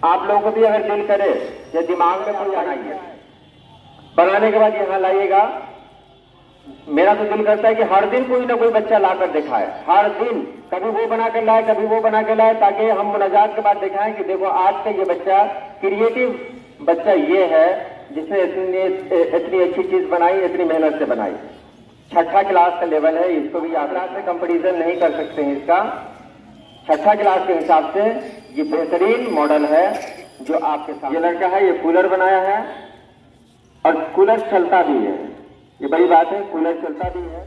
आप लोगों को भी अगर दिल करे या दिमाग में कोई आइए, बनाने के बाद यहाँ लाइएगा। मेरा तो दिल करता है कि हर दिन कोई ना कोई बच्चा लाकर दिखाए, हर दिन कभी वो बना कर लाए, कभी वो बना कर लाए, ताकि हम मुनाजात के बाद दिखाएं कि देखो आज का ये बच्चा क्रिएटिव बच्चा ये है जिसने इतनी अच्छी चीज बनाई, इतनी मेहनत से बनाई। छठा क्लास का लेवल है, इसको भी आप क्लास में कंपैरिजन नहीं कर सकते हैं। इसका छठा क्लास के हिसाब से ये बेहतरीन मॉडल है जो आपके साथ। ये लड़का है, ये कूलर बनाया है और कूलर चलता भी है, ये बड़ी बात है, कूलर चलता भी है।